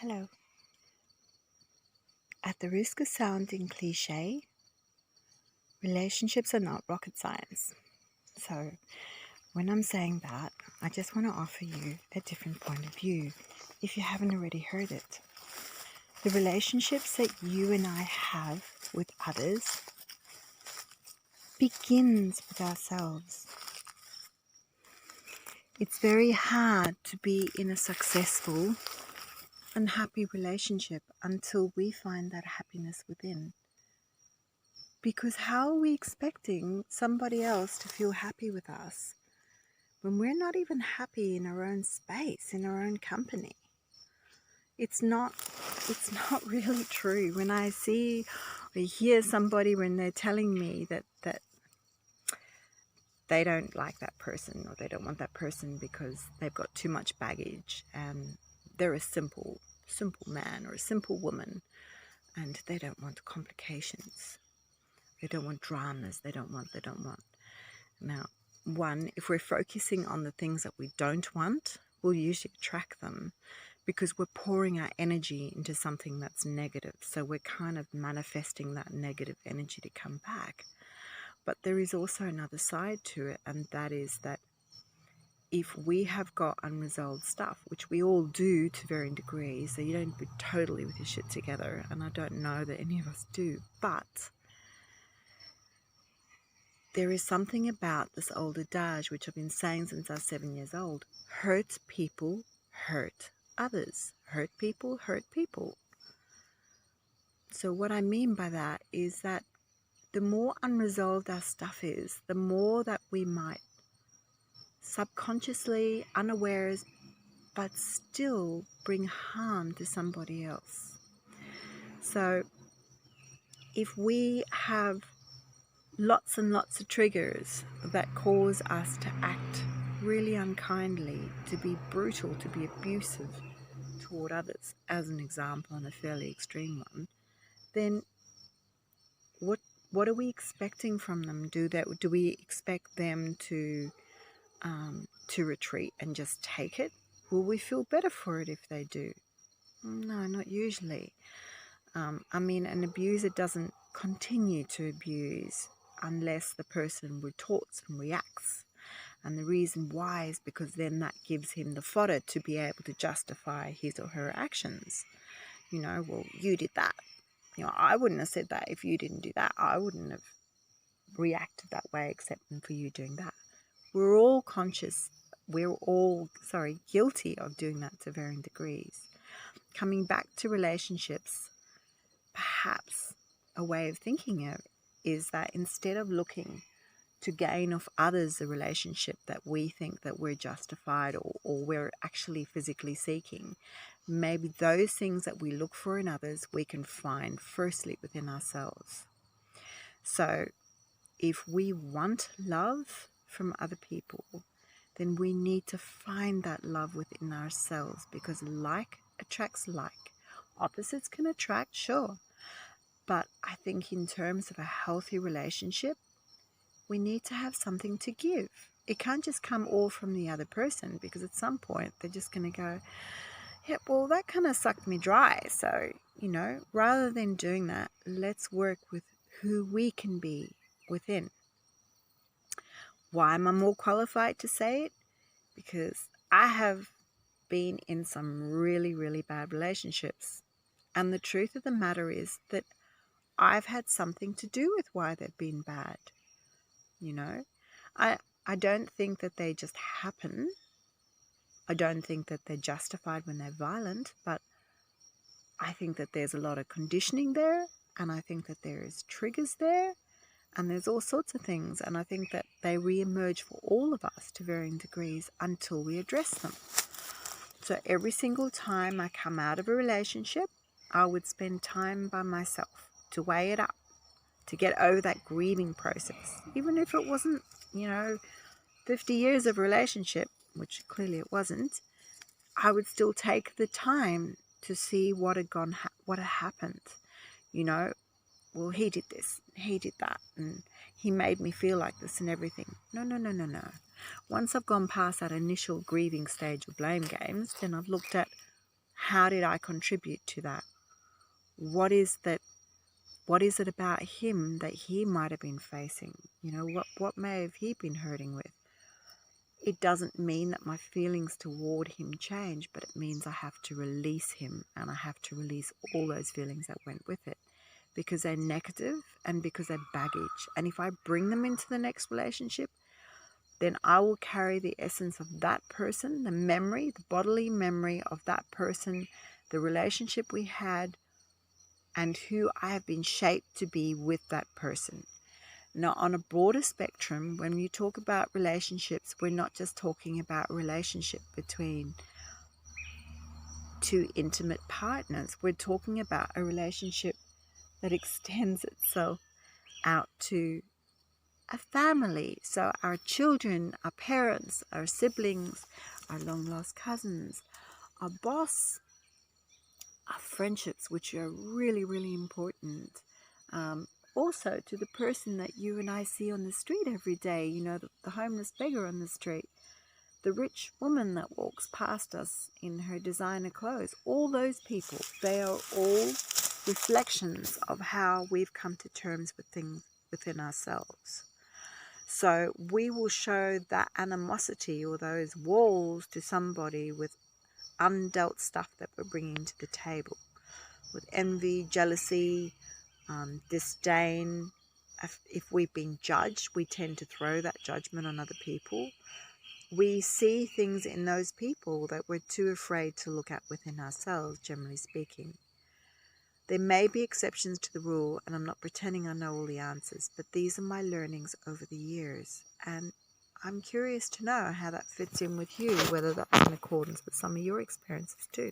Hello. At the risk of sounding cliche, relationships are not rocket science. So, when I'm saying that, I just want to offer you a different point of view if you haven't already heard it. The relationships that you and I have with others begins with ourselves. It's very hard to be in a successful and happy relationship until we find that happiness within. Because how are we expecting somebody else to feel happy with us when we're not even happy in our own space, in our own company? It's not really true. When I see or hear somebody when they're telling me that they don't like that person or they don't want that person because they've got too much baggage and they're a simple man or a simple woman and they don't want complications. They don't want dramas. They don't want. Now, one, if we're focusing on the things that we don't want, we'll usually attract them because we're pouring our energy into something that's negative. So we're kind of manifesting that negative energy to come back. But there is also another side to it, and that is that if we have got unresolved stuff, which we all do to varying degrees, so you don't be totally with your shit together, and I don't know that any of us do, but there is something about this old adage, which I've been saying since I was 7 years old. Hurt people hurt others. Hurt people hurt people. So what I mean by that is that the more unresolved our stuff is, the more that we might subconsciously, unawares, but still bring harm to somebody else. So if we have lots and lots of triggers that cause us to act really unkindly, to be brutal, to be abusive toward others, as an example, and a fairly extreme one, then what are we expecting from them? Do we expect them to retreat and just take it? Will we feel better for it if they do? No, not usually. An abuser doesn't continue to abuse unless the person retorts and reacts. And the reason why is because then that gives him the fodder to be able to justify his or her actions. Well, you did that. I wouldn't have said that if you didn't do that. I wouldn't have reacted that way except for you doing that. We're all guilty of doing that to varying degrees. Coming back to relationships, perhaps a way of thinking of it is that instead of looking to gain off others a relationship that we think that we're justified or we're actually physically seeking, maybe those things that we look for in others we can find firstly within ourselves. So if we want love from other people, then we need to find that love within ourselves, because like attracts like. Opposites can attract, sure. But I think in terms of a healthy relationship, we need to have something to give. It can't just come all from the other person, because at some point they're just going to go, yeah, well, that kind of sucked me dry. So, rather than doing that, let's work with who we can be within. Why am I more qualified to say it? Because I have been in some really, really bad relationships. And the truth of the matter is that I've had something to do with why they've been bad. I don't think that they just happen. I don't think that they're justified when they're violent, but I think that there's a lot of conditioning there, and I think that there is triggers there, and there's all sorts of things, and I think that they re-emerge for all of us to varying degrees until we address them. So every single time I come out of a relationship, I would spend time by myself to weigh it up, to get over that grieving process. Even if it wasn't, 50 years of relationship, which clearly it wasn't, I would still take the time to see what had happened. Well, he did this, he did that, and he made me feel like this and everything. No. Once I've gone past that initial grieving stage of blame games, then I've looked at how did I contribute to that? What is it about him that he might have been facing? What may have he been hurting with? It doesn't mean that my feelings toward him change, but it means I have to release him, and I have to release all those feelings that went with it, because they're negative and because they're baggage. And if I bring them into the next relationship, then I will carry the essence of that person, the memory, the bodily memory of that person, the relationship we had, and who I have been shaped to be with that person. Now, on a broader spectrum, when you talk about relationships, we're not just talking about a relationship between two intimate partners. We're talking about a relationship that extends itself out to a family. So our children, our parents, our siblings, our long-lost cousins, our boss, our friendships, which are really, really important. Also to the person that you and I see on the street every day, the homeless beggar on the street, the rich woman that walks past us in her designer clothes. All those people, they are all reflections of how we've come to terms with things within ourselves. So we will show that animosity or those walls to somebody with undealt stuff that we're bringing to the table, with envy, jealousy, disdain. If we've been judged, we tend to throw that judgment on other people. We see things in those people that we're too afraid to look at within ourselves, generally speaking. There may be exceptions to the rule, and I'm not pretending I know all the answers, but these are my learnings over the years. And I'm curious to know how that fits in with you, whether that's in accordance with some of your experiences too.